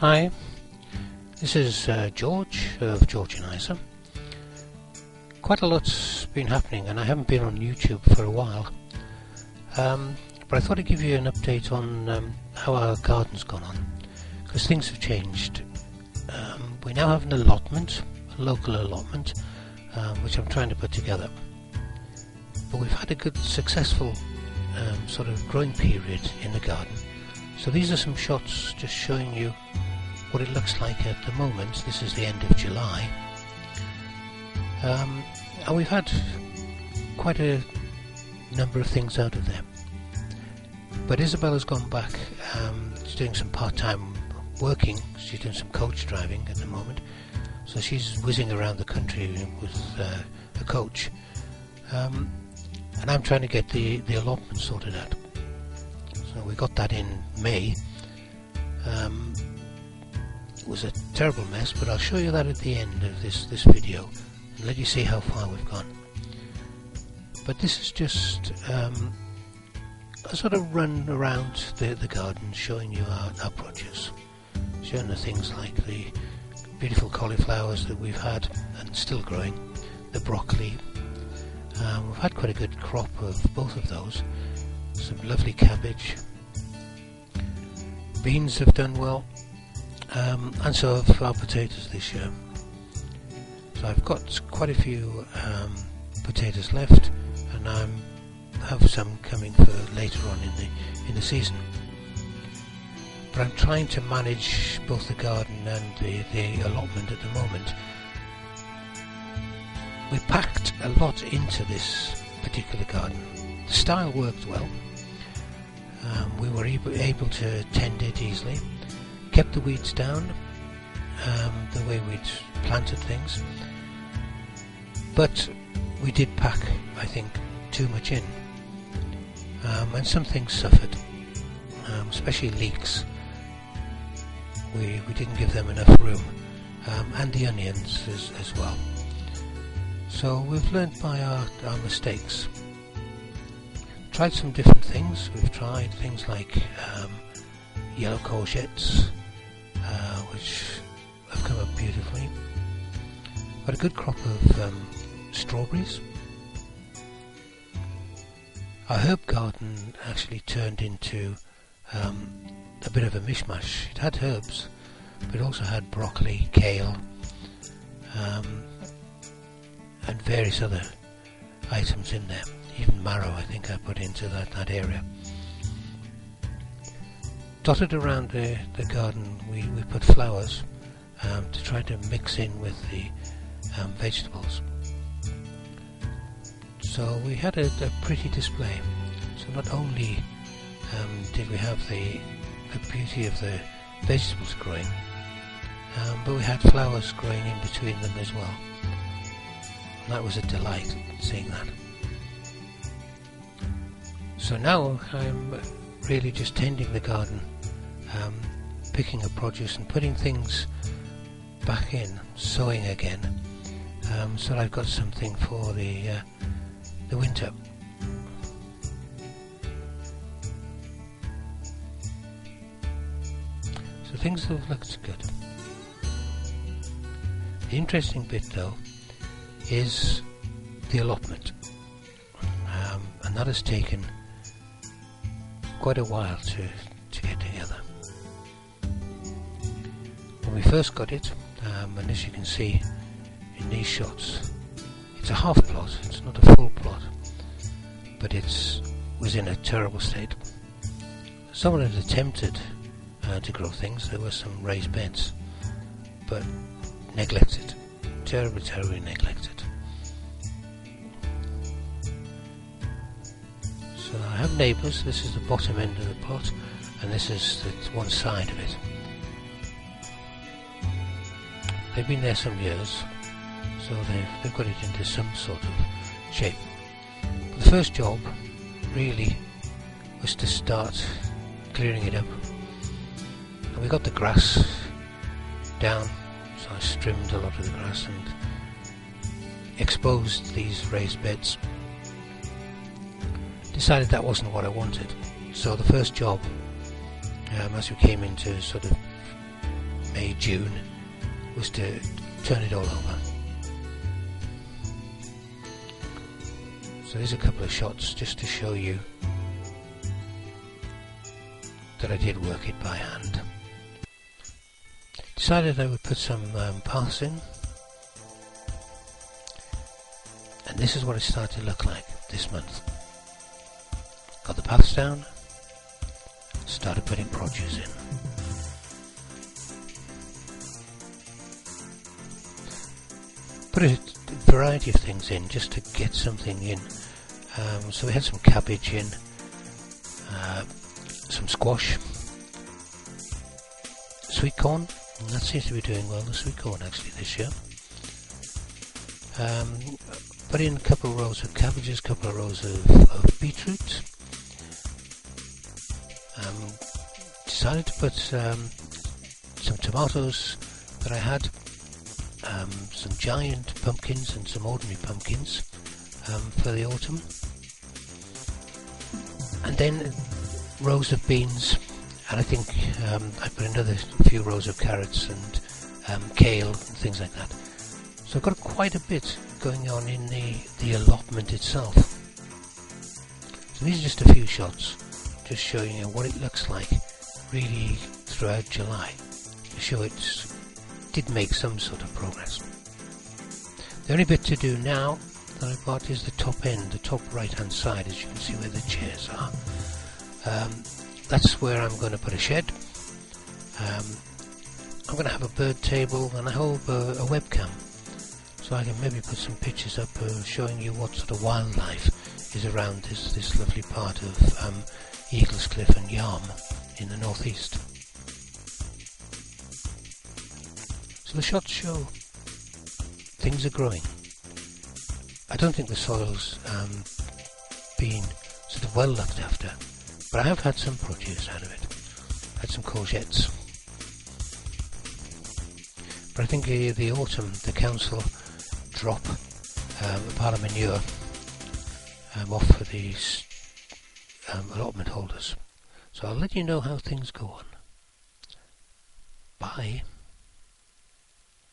Hi, this is George of George and Isa. Quite a lot's been happening and I haven't been on YouTube for a while, but I thought I'd give you an update on how our garden's gone on, because things have changed. We now have an allotment, a local allotment, which I'm trying to put together, but we've had a good successful sort of growing period in the garden. So these are some shots just showing you what it looks like at the moment. This is the end of July, and we've had quite a number of things out of there. But Isabella's gone back, she's doing some part-time working. She's doing some coach driving at the moment, so she's whizzing around the country with a coach, and I'm trying to get the allotment sorted out. So we got that in May. It was a terrible mess, but I'll show you that at the end of this video and let you see how far we've gone. But this is just a sort of run around the garden, showing you our produce, showing the things like the beautiful cauliflowers that we've had and still growing, the broccoli. We've had quite a good crop of both of those, some lovely cabbage. Beans have done well, and so have our potatoes this year. So I've got quite a few potatoes left, and I have some coming for later on in the season. But I'm trying to manage both the garden and the allotment at the moment. We packed a lot into this particular garden. The style worked well. We were able to tend it easily, kept the weeds down the way we'd planted things, but we did pack, I think, too much in, and some things suffered, especially leeks. We didn't give them enough room, and the onions as well. So we've learned by our mistakes. Tried some different things. We've tried things like yellow courgettes, which have come up beautifully. Got a good crop of strawberries. Our herb garden actually turned into a bit of a mishmash. It had herbs, but it also had broccoli, kale, and various other items in there. Even marrow, I think I put into that area. Dotted around the garden, we put flowers to try to mix in with the vegetables. So we had a pretty display. So not only did we have the beauty of the vegetables growing, but we had flowers growing in between them as well. And that was a delight, seeing that. So now I'm really just tending the garden, picking up produce and putting things back in, sowing again, so that I've got something for the winter. So things have looked good. The interesting bit though is the allotment, and that has taken quite a while to get together. When we first got it, and as you can see in these shots, it's a half plot, it's not a full plot, but it was in a terrible state. Someone had attempted to grow things. There were some raised beds, but neglected, terribly neglected. So I have neighbours. This is the bottom end of the plot, and this is the one side of it. They've been there some years, so they've got it into some sort of shape. But the first job really was to start clearing it up, and we got the grass down, so I trimmed a lot of the grass and exposed these raised beds. Decided that wasn't what I wanted, so the first job, as we came into sort of May, June, was to turn it all over. So there's a couple of shots just to show you that I did work it by hand. Decided I would put some paths in, and this is what it started to look like this month. Got the paths down, started putting produce in. Put a variety of things in just to get something in. So we had some cabbage in, some squash, sweet corn, and that seems to be doing well, the sweet corn actually this year. Put in a couple of rows of cabbages, a couple of rows of beetroot. Decided to put some tomatoes that I had, some giant pumpkins and some ordinary pumpkins for the autumn, and then rows of beans, and I think I put another few rows of carrots and kale and things like that. So I've got quite a bit going on in the allotment itself. So these are just a few shots, just showing you what it looks like really throughout July, to show it did make some sort of progress. The only bit to do now that I've got is the top end, the top right hand side, as you can see where the chairs are. That's where I'm going to put a shed. I'm going to have a bird table, and I hope a webcam, so I can maybe put some pictures up showing you what sort of wildlife is around this lovely part of Eagles Cliff and Yarm in the northeast. So the shots show things are growing. I don't think the soil's been sort of well looked after, but I have had some produce out of it. Had some courgettes. But I think the autumn, the council drop a pile of manure off for these allotment holders. So I'll let you know how things go on. Bye.